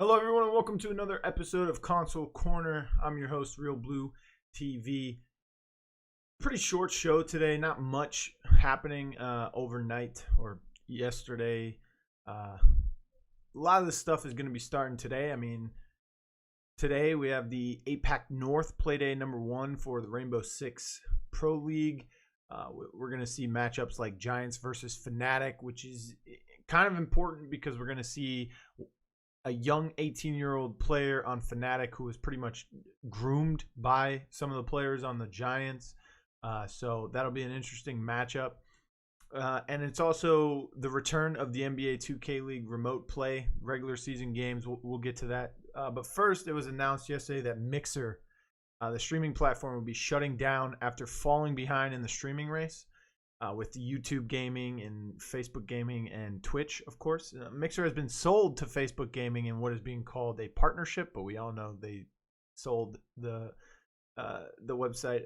Hello, everyone, and welcome to another episode of Console Corner. I'm your host, Real Blue TV. Pretty short show today. Not much happening overnight or yesterday. A lot of this stuff is going to be starting today. Today we have the APAC North Playday number 1 for the Rainbow Six Pro League. We're going to see matchups like Giants versus Fnatic, which is kind of important because we're going to see a young 18-year-old player on Fnatic who was pretty much groomed by some of the players on the Giants. So that'll be an interesting matchup. And it's also the return of the NBA 2K League remote play regular season games. We'll get to that. But first, it was announced yesterday that Mixer, the streaming platform, will be shutting down after falling behind in the streaming race. With YouTube Gaming and Facebook Gaming and Twitch, of course. Mixer has been sold to Facebook Gaming in what is being called a partnership, but we all know they sold the website.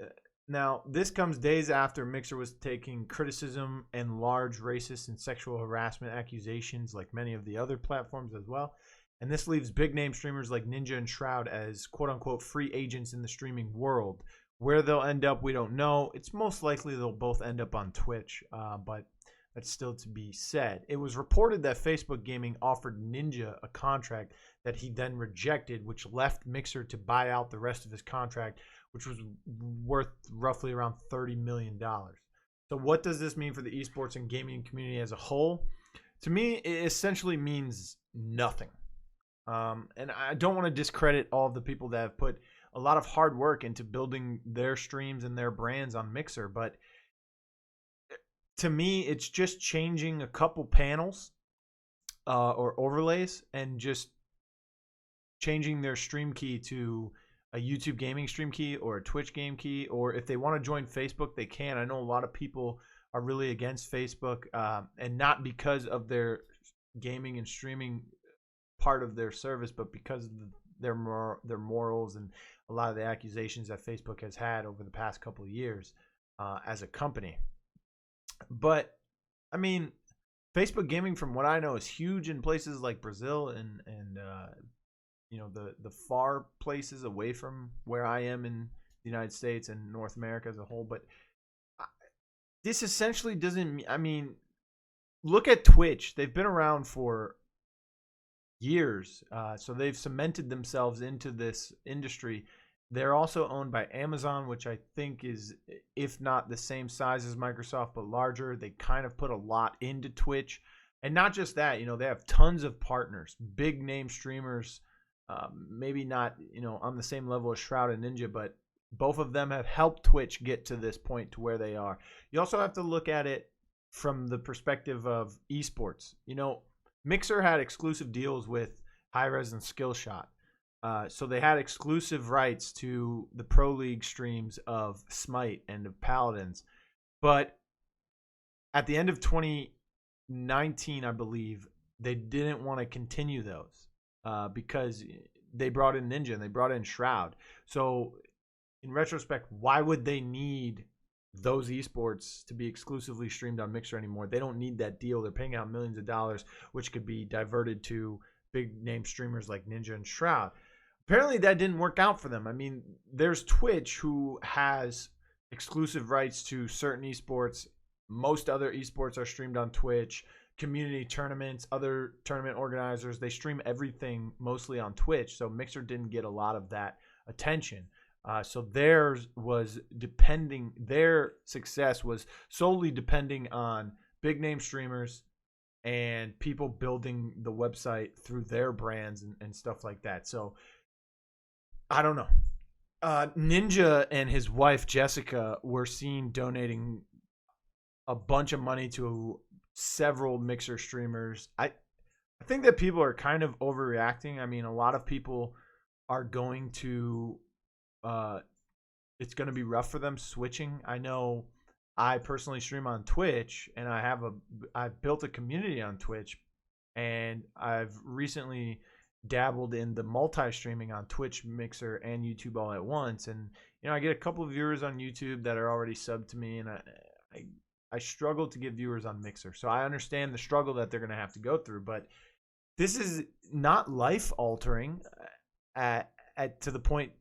Now, this comes days after Mixer was taking criticism and large racist and sexual harassment accusations like many of the other platforms as well. And this leaves big-name streamers like Ninja and Shroud as quote-unquote free agents in the streaming world. Where they'll end up, we don't know. It's most likely they'll both end up on Twitch, but that's still to be said. It was reported that Facebook Gaming offered Ninja a contract that he then rejected, which left Mixer to buy out the rest of his contract, which was worth roughly around $30 million. So what does this mean for the esports and gaming community as a whole? To me, it essentially means nothing. And I don't want to discredit all of the people that have put a lot of hard work into building their streams and their brands on Mixer, but to me, it's just changing a couple panels or overlays and just changing their stream key to a YouTube gaming stream key or a Twitch game key, or if they want to join Facebook, they can. I know a lot of people are really against Facebook, and not because of their gaming and streaming part of their service, but because of their morals and a lot of the accusations that Facebook has had over the past couple of years as a company. But I mean, Facebook Gaming, from what I know, is huge in places like Brazil and the far places away from where I am in the United States and North America as a whole. But this essentially doesn't. I mean, look at Twitch. They've been around for years, so they've cemented themselves into this industry. They're also owned by Amazon, which I think is, if not the same size as Microsoft, but larger. They kind of put a lot into Twitch, and not just that. They have tons of partners, big name streamers, maybe not on the same level as Shroud and Ninja, but both of them have helped Twitch get to this point to where they are. You also have to look at it from the perspective of esports. Mixer had exclusive deals with Hi-Rez and Skillshot. So they had exclusive rights to the Pro League streams of Smite and of Paladins. But at the end of 2019, I believe, they didn't want to continue those because they brought in Ninja and they brought in Shroud. So in retrospect, why would they need those esports to be exclusively streamed on Mixer anymore? They don't need that deal. They're paying out millions of dollars, which could be diverted to big name streamers like Ninja and Shroud. Apparently that didn't work out for them. I mean, there's Twitch, who has exclusive rights to certain esports. Most other esports are streamed on Twitch. Community tournaments, other tournament organizers, they stream everything mostly on Twitch. So Mixer didn't get a lot of that attention. So their success was solely depending on big name streamers and people building the website through their brands and stuff like that. So I don't know. Ninja and his wife Jessica were seen donating a bunch of money to several Mixer streamers. I think that people are kind of overreacting. I mean, a lot of people are going to it's going to be rough for them switching. I know I personally stream on Twitch, and I've built a community on Twitch, and I've recently dabbled in the multi-streaming on Twitch, Mixer, and YouTube all at once. And I get a couple of viewers on YouTube that are already subbed to me, and I struggle to get viewers on Mixer. So I understand the struggle that they're going to have to go through, but This is not life altering to the point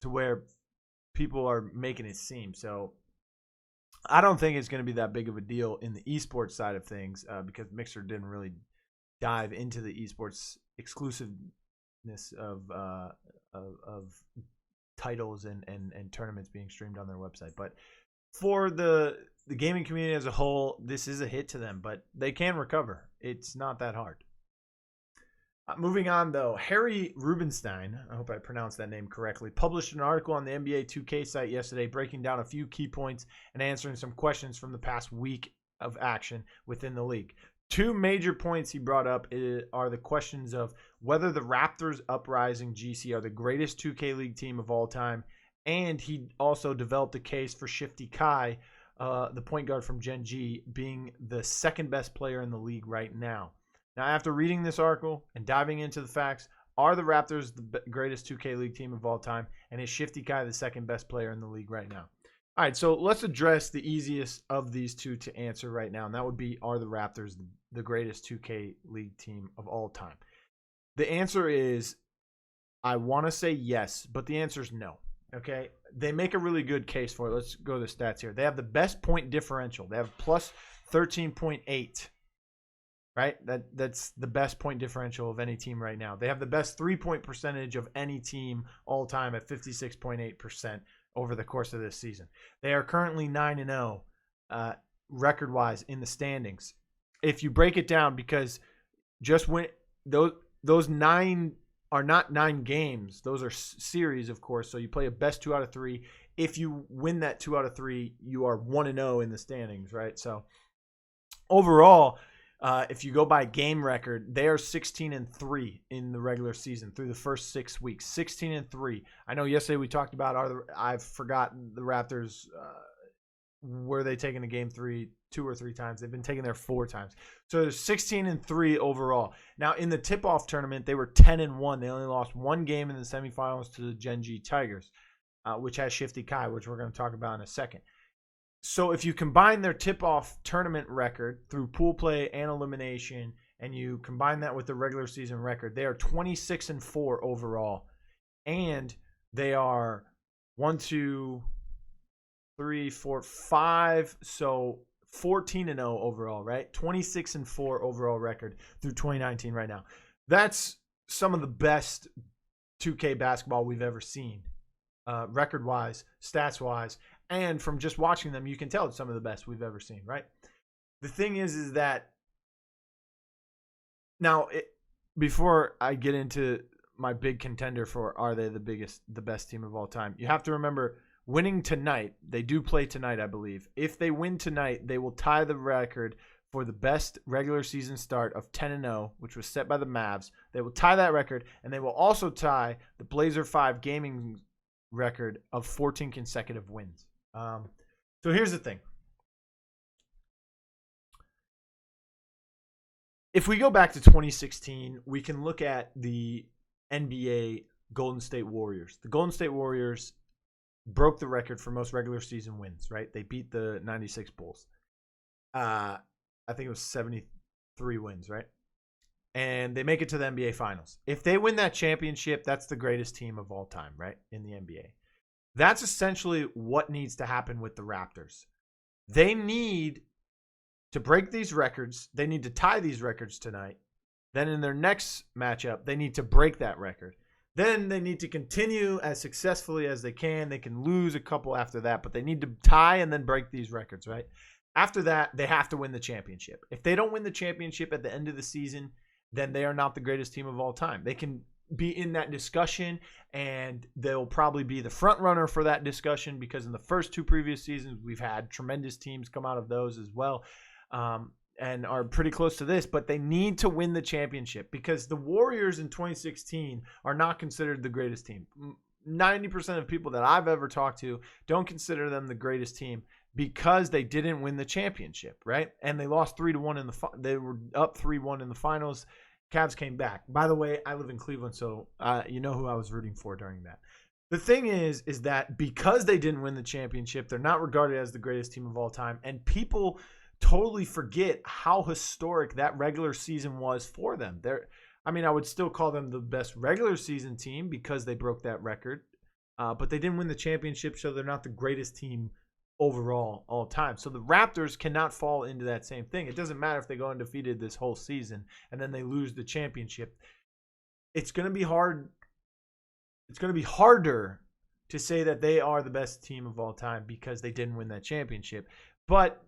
to where people are making it seem. So I don't think it's going to be that big of a deal in the esports side of things because Mixer didn't really dive into the esports exclusiveness of titles and tournaments being streamed on their website. But for the gaming community as a whole, this is a hit to them, but they can recover. It's not that hard. Moving on, though, Harry Rubenstein, I hope I pronounced that name correctly, published an article on the NBA 2K site yesterday breaking down a few key points and answering some questions from the past week of action within the league. Two major points he brought up are the questions of whether the Raptors Uprising GC are the greatest 2K League team of all time, and he also developed a case for Shifty Kai, the point guard from Gen G, being the second best player in the league right now. Now, after reading this article and diving into the facts, are the Raptors the greatest 2K League team of all time, and is Shifty Kai the second best player in the league right now? All right, so let's address the easiest of these two to answer right now, and that would be, are the Raptors the greatest 2K League team of all time? The answer is, I want to say yes, but the answer is no. Okay, they make a really good case for it. Let's go to the stats here. They have the best point differential. They have plus 13.8. Right? That's the best point differential of any team right now. They have the best 3-point percentage of any team all time at 56.8% over the course of this season. They are currently 9-0 record-wise in the standings. If you break it down, because just when those 9 are not 9 games, those are series, of course. So you play a best 2 out of 3. If you win that 2 out of 3, you are 1-0 in the standings, right? So overall, if you go by game record, they are 16-3 in the regular season through the first 6 weeks. 16-3. I know yesterday we talked about I've forgotten the Raptors. Were they taking a game 3 2 or 3 times? They've been taken there 4 times. So they're 16-3 overall. Now in the tip-off tournament, they were 10-1. They only lost 1 game in the semifinals to the Gen G Tigers, which has Shifty Kai, which we're going to talk about in a second. So if you combine their tip-off tournament record through pool play and elimination, and you combine that with the regular season record, they are 26-4 overall, and they are 1, 2, 3, 4, 5, so 14-0 overall, right? 26-4 overall record through 2019 right now. That's some of the best 2K basketball we've ever seen, record-wise, stats-wise. And from just watching them, you can tell it's some of the best we've ever seen, right? The thing is that now, before I get into my big contender for are they the best team of all time, you have to remember winning tonight. They do play tonight, I believe. If they win tonight, they will tie the record for the best regular season start of 10-0, which was set by the Mavs. They will tie that record, and they will also tie the Blazer 5 gaming record of 14 consecutive wins. So here's the thing. If we go back to 2016, we can look at the NBA Golden State Warriors. The Golden State Warriors broke the record for most regular season wins, right? They beat the 96 Bulls. I think it was 73 wins, right? And they make it to the NBA Finals. If they win that championship, that's the greatest team of all time, right? In the NBA. That's essentially what needs to happen with the Raptors. They need to break these records. They need to tie these records tonight. Then in their next matchup, they need to break that record. Then they need to continue as successfully as they can. They can lose a couple after that, but they need to tie and then break these records, right? After that, they have to win the championship. If they don't win the championship at the end of the season, then they are not the greatest team of all time. They can be in that discussion, and they'll probably be the front runner for that discussion because in the first 2 previous seasons, we've had tremendous teams come out of those as well, and are pretty close to this, but they need to win the championship because the Warriors in 2016 are not considered the greatest team. 90% of people that I've ever talked to don't consider them the greatest team because they didn't win the championship, right? And they lost 3-1 they were up 3-1 in the finals. Cavs came back. By the way, I live in Cleveland, so you know who I was rooting for during that. The thing is that because they didn't win the championship, they're not regarded as the greatest team of all time, and people totally forget how historic that regular season was for them. I mean, I would still call them the best regular season team because they broke that record. But they didn't win the championship, so they're not the greatest team overall all time. So the Raptors cannot fall into that same thing. It doesn't matter if they go undefeated this whole season and then they lose the championship. It's going to be hard. It's going to be harder to say that they are the best team of all time because they didn't win that championship. But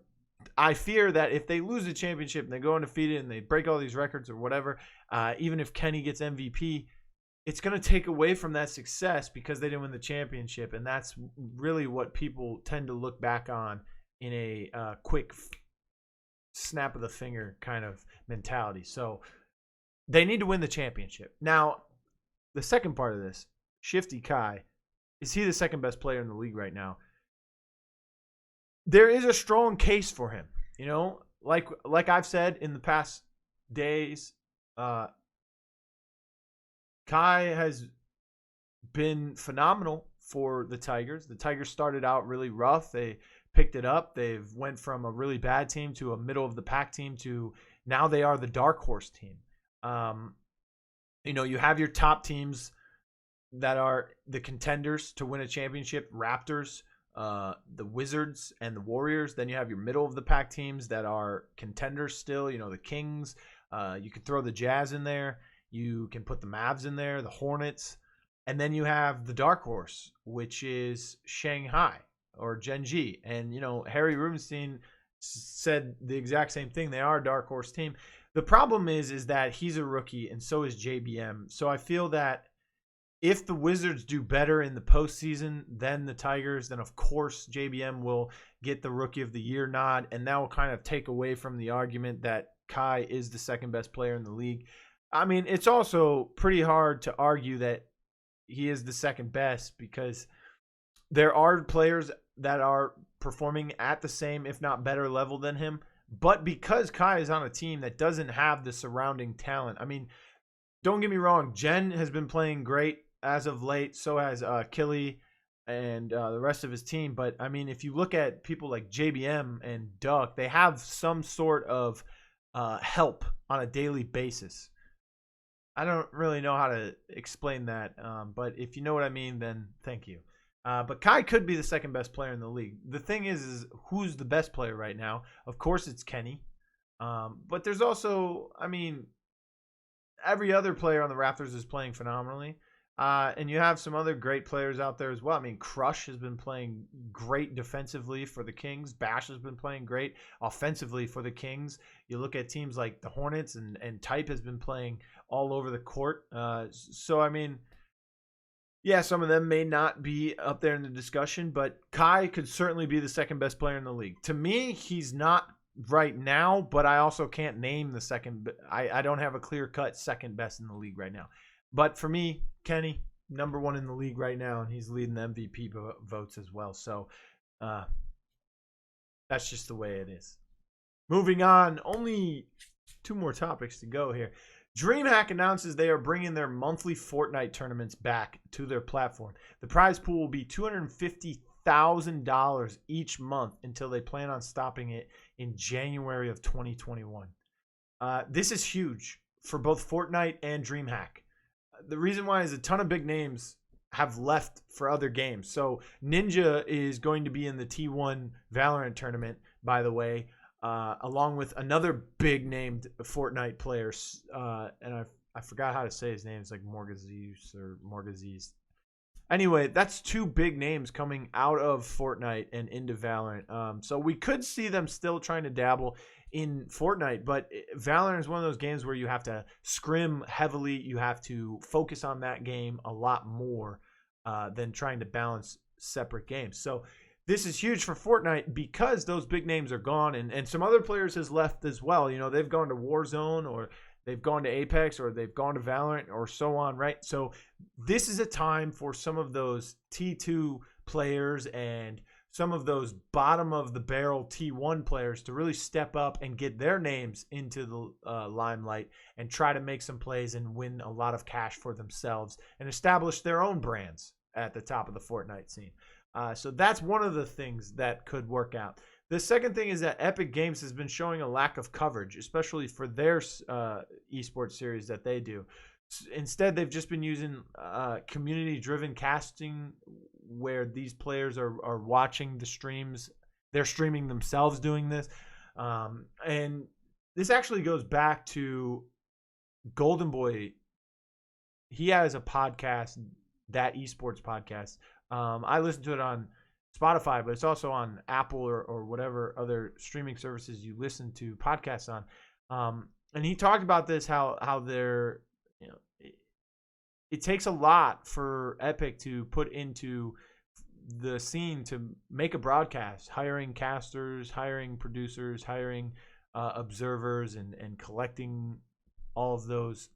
I fear that if they lose the championship and they go undefeated and they break all these records or whatever, even if Kenny gets MVP, it's going to take away from that success because they didn't win the championship. And that's really what people tend to look back on in a quick snap of the finger kind of mentality. So they need to win the championship. Now, the second part of this, Shifty Kai, is he the second best player in the league right now? There is a strong case for him. You know, like I've said in the past days, Kai has been phenomenal for the Tigers. The Tigers started out really rough. They picked it up. They've went from a really bad team to a middle of the pack team to now they are the dark horse team. You know, you have your top teams that are the contenders to win a championship, Raptors, the Wizards, and the Warriors. Then you have your middle of the pack teams that are contenders still, you know, the Kings. You can throw the Jazz in there. You can put the Mavs in there, the Hornets. And then you have the dark horse, which is Shanghai or Genji. And, you know, Harry Rubenstein said the exact same thing. They are a dark horse team. The problem is that he's a rookie and so is JBM. So I feel that if the Wizards do better in the postseason than the Tigers, then of course JBM will get the Rookie of the Year nod, and that will kind of take away from the argument that Kai is the second best player in the league. I mean, it's also pretty hard to argue that he is the second best because there are players that are performing at the same, if not better level than him. But because Kai is on a team that doesn't have the surrounding talent, I mean, don't get me wrong, Jen has been playing great as of late. So has Killy and the rest of his team. But, I mean, if you look at people like JBM and Duck, they have some sort of help on a daily basis. I don't really know how to explain that. But if you know what I mean, then thank you. But Kai could be the second best player in the league. The thing is who's the best player right now? Of course, it's Kenny. But there's also, I mean, every other player on the Raptors is playing phenomenally. And you have some other great players out there as well. I mean, Crush has been playing great defensively for the Kings. Bash has been playing great offensively for the Kings. You look at teams like the Hornets and Type has been playing all over the court. So, I mean, yeah, some of them may not be up there in the discussion, but Kai could certainly be the second best player in the league. To me, he's not right now, but I also can't name the second. I don't have a clear-cut second best in the league right now. But for me, Kenny, number one in the league right now, and he's leading the MVP votes as well. So that's just the way it is. Moving on, only two more topics to go here. DreamHack announces they are bringing their monthly Fortnite tournaments back to their platform. The prize pool will be $250,000 each month until they plan on stopping it in January of 2021. This is huge for both Fortnite and DreamHack. The reason why is a ton of big names have left for other games. So Ninja is going to be in the T1 Valorant tournament, by the way, along with another big named Fortnite player. And I forgot how to say his name. It's like Morgazeus or Morgazees. Anyway, that's two big names coming out of Fortnite and into Valorant. So we could see them still trying to dabble in Fortnite, but Valorant is one of those games where you have to scrim heavily. You have to focus on that game a lot more than trying to balance separate games. So this is huge for Fortnite because those big names are gone, and some other players has left as well. You know, they've gone to Warzone, or they've gone to Apex, or they've gone to Valorant, or so on, right? So this is a time for some of those T2 players and some of those bottom of the barrel T1 players to really step up and get their names into the limelight and try to make some plays and win a lot of cash for themselves and establish their own brands at the top of the Fortnite scene. So that's one of the things that could work out. The second thing is that Epic Games has been showing a lack of coverage, especially for their esports series that they do. Instead, they've just been using community-driven casting, where these players are watching the streams. They're streaming themselves doing this, and this actually goes back to Golden Boy. He has a podcast, that esports podcast. I listen to it on Spotify, but it's also on Apple or whatever other streaming services you listen to podcasts on. And he talked about this, how they're, it takes a lot for Epic to put into the scene to make a broadcast, hiring casters, hiring producers, hiring observers, and collecting all of those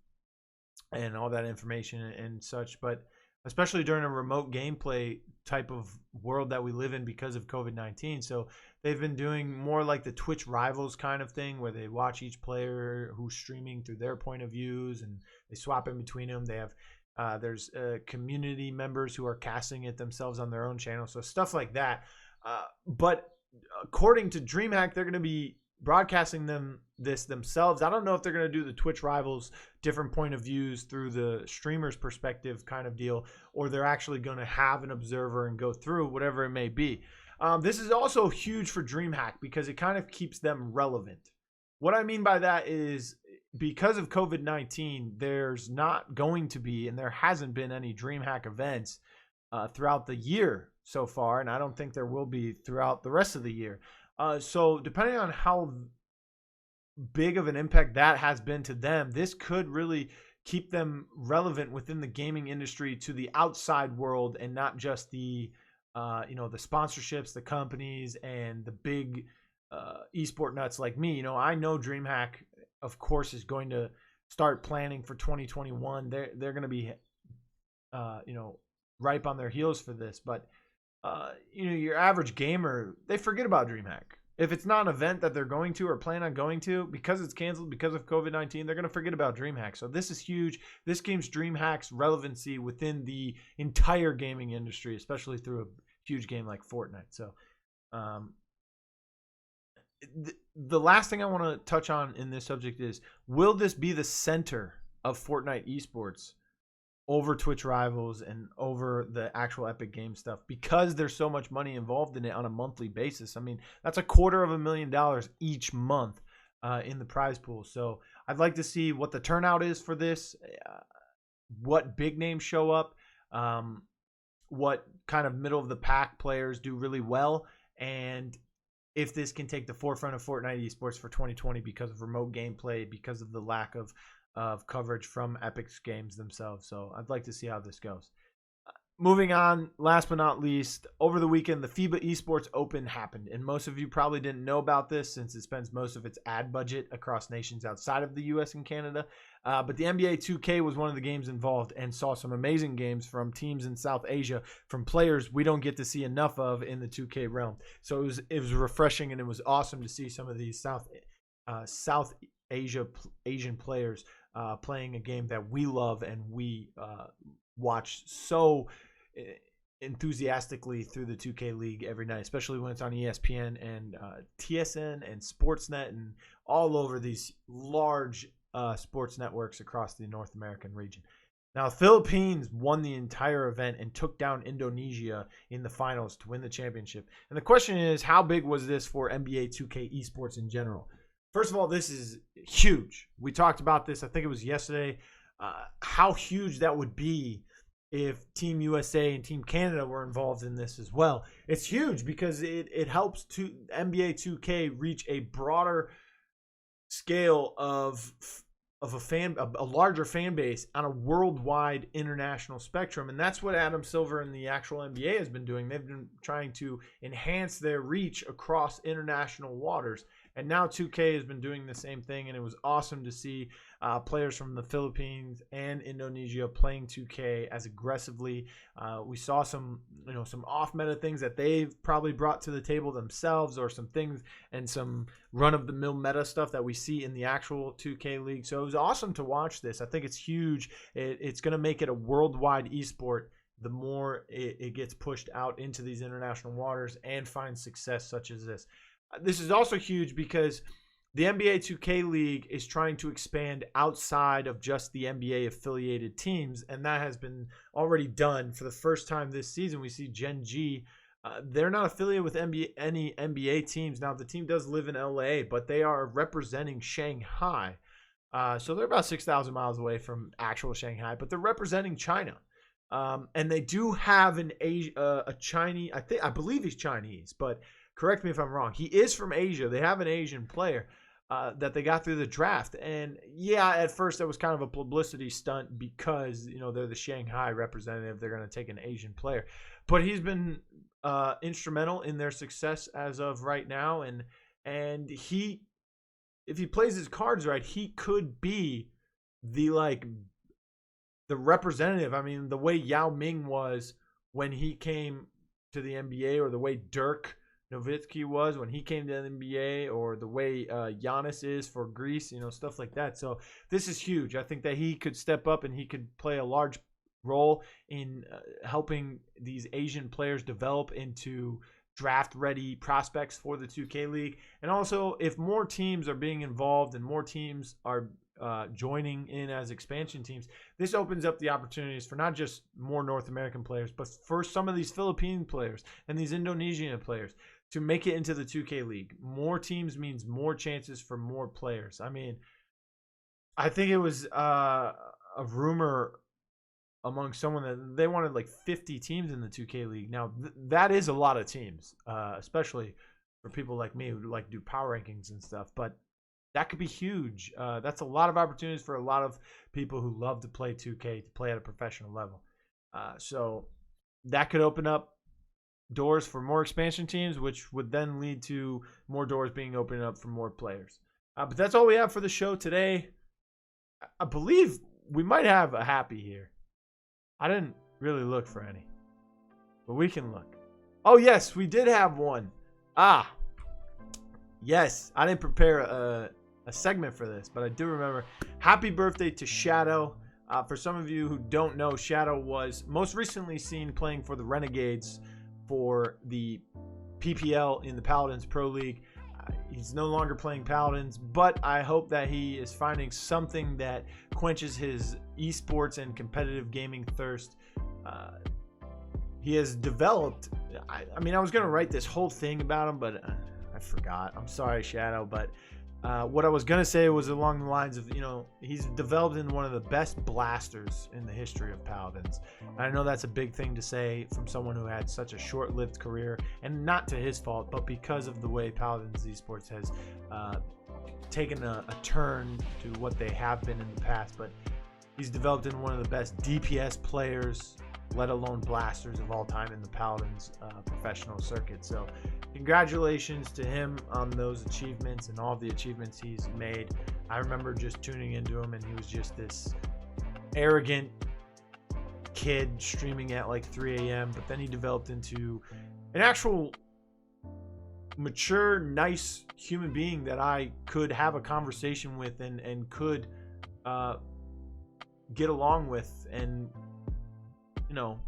and all that information and such. But especially during a remote gameplay type of world that we live in because of COVID-19. So they've been doing more like the Twitch Rivals kind of thing, where they watch each player who's streaming through their point of views, and they swap in between them. They have there's community members who are casting it themselves on their own channel, so stuff like that. But according to DreamHack, they're going to be broadcasting this themselves. I don't know if they're going to do the Twitch Rivals different point of views through the streamer's perspective kind of deal, or they're actually going to have an observer and go through whatever it may be. This is also huge for DreamHack because it kind of keeps them relevant. What I mean by that is, because of COVID-19, there's not going to be, and there hasn't been, any DreamHack events throughout the year so far, and I don't think there will be throughout the rest of the year. So depending on how big of an impact that has been to them, this could really keep them relevant within the gaming industry to the outside world, and not just the the sponsorships, the companies, and the big esport nuts like me. I know DreamHack, of course, is going to start planning for 2021. They're going to be ripe on their heels for this, but your average gamer, they forget about DreamHack. If it's not an event that they're going to or plan on going to, because it's canceled because of COVID-19, they're going to forget about DreamHack. So this is huge. This game's DreamHack's relevancy within the entire gaming industry, especially through a huge game like Fortnite. So the last thing I want to touch on in this subject is, will this be the center of Fortnite esports over Twitch Rivals and over the actual Epic Games stuff, because there's so much money involved in it on a monthly basis? I mean, that's $250,000 each month in the prize pool. So I'd like to see what the turnout is for this, what big names show up, what kind of middle of the pack players do really well, and if this can take the forefront of Fortnite esports for 2020 because of remote gameplay, because of the lack of coverage from Epic's games themselves. So I'd like to see how this goes. Moving on, last but not least, over the weekend, the FIBA Esports Open happened, and most of you probably didn't know about this since it spends most of its ad budget across nations outside of the US and Canada. But the NBA 2K was one of the games involved, and saw some amazing games from teams in South Asia, from players we don't get to see enough of in the 2K realm. So it was refreshing, and it was awesome to see some of these South Asian players playing a game that we love and we watch so enthusiastically through the 2K League every night, especially when it's on ESPN and TSN and Sportsnet and all over these large sports networks across the North American region. Now, Philippines won the entire event and took down Indonesia in the finals to win the championship. And the question is, how big was this for NBA 2K esports in general? First of all, this is huge. We talked about this, I think it was yesterday, how huge that would be if Team USA and Team Canada were involved in this as well. It's huge because it helps to NBA 2K reach a broader scale of a larger fan base on a worldwide international spectrum. And that's what Adam Silver and the actual NBA has been doing. They've been trying to enhance their reach across international waters. And now 2K has been doing the same thing, and it was awesome to see players from the Philippines and Indonesia playing 2K as aggressively. We saw some off-meta things that they've probably brought to the table themselves, or some things and some run-of-the-mill meta stuff that we see in the actual 2K League. So it was awesome to watch this. I think it's huge. It's going to make it a worldwide esport the more it gets pushed out into these international waters and finds success such as this. this is also huge because the NBA 2K League is trying to expand outside of just the NBA affiliated teams, and that has been already done for the first time this season. We see Gen G. They're not affiliated with any NBA teams. Now, the team does live in LA, but they are representing Shanghai. So they're about 6,000 miles away from actual Shanghai, but they're representing China. And they do have a Chinese, I believe he's Chinese, but correct me if I'm wrong. He is from Asia. They have an Asian player that they got through the draft. And yeah, at first that was kind of a publicity stunt because, they're the Shanghai representative. They're going to take an Asian player. But he's been instrumental in their success as of right now. And he, if he plays his cards right, he could be the representative. I mean, the way Yao Ming was when he came to the NBA, or the way Dirk Nowitzki was when he came to the NBA, or the way Giannis is for Greece, stuff like that. So this is huge. I think that he could step up and he could play a large role in helping these Asian players develop into draft-ready prospects for the 2K League. And also, if more teams are being involved and more teams are joining in as expansion teams, this opens up the opportunities for not just more North American players, but for some of these Philippine players and these Indonesian players to make it into the 2K League. More teams means more chances for more players. I mean, I think it was a rumor among someone that they wanted like 50 teams in the 2K League. Now, that is a lot of teams, especially for people like me who like do power rankings and stuff. But that could be huge. That's a lot of opportunities for a lot of people who love to play 2K, to play at a professional level. So that could open up doors for more expansion teams, which would then lead to more doors being opened up for more players. But that's all we have for the show today. I believe we might have a happy here. I didn't really look for any, but we can look. Oh, yes, we did have one. Yes, I didn't prepare a segment for this, but I do remember. Happy birthday to Shadow. For some of you who don't know, Shadow was most recently seen playing for the Renegades for the PPL in the Paladins Pro League. He's no longer playing Paladins, but I hope that he is finding something that quenches his esports and competitive gaming thirst. He has developed, I mean, I was going to write this whole thing about him, but I forgot. I'm sorry, Shadow, but what I was going to say was along the lines of, he's developed into one of the best blasters in the history of Paladins. And I know that's a big thing to say from someone who had such a short-lived career, and not to his fault, but because of the way Paladins Esports has taken a turn to what they have been in the past. But he's developed into one of the best DPS players, let alone blasters of all time in the Paladins professional circuit. So congratulations to him on those achievements and all the achievements he's made. I remember just tuning into him, and he was just this arrogant kid streaming at like 3 a.m. But then he developed into an actual mature, nice human being that I could have a conversation with and could get along with. And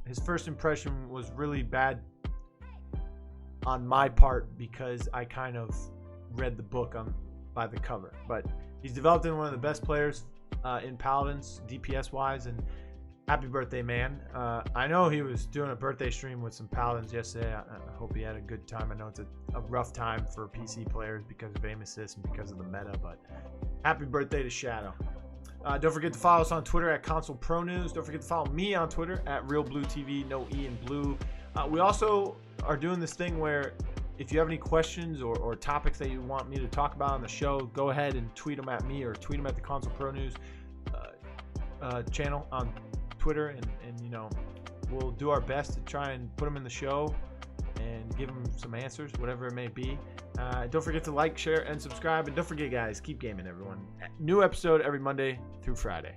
his first impression was really bad on my part because I kind of read the book by the cover. But he's developed into one of the best players in Paladins, DPS wise, and happy birthday, man. I know he was doing a birthday stream with some Paladins yesterday. I hope he had a good time. I know it's a rough time for PC players because of aim assist and because of the meta, but happy birthday to Shadow. Don't forget to follow us on Twitter at Console Pro News. Don't forget to follow me on Twitter at RealBlueTV, no E in blue. We also are doing this thing where if you have any questions or topics that you want me to talk about on the show, go ahead and tweet them at me or tweet them at the Console Pro News channel on Twitter, and we'll do our best to try and put them in the show and give them some answers, whatever it may be. Don't forget to like, share, and subscribe. And don't forget, guys, keep gaming, everyone. New episode every Monday through Friday.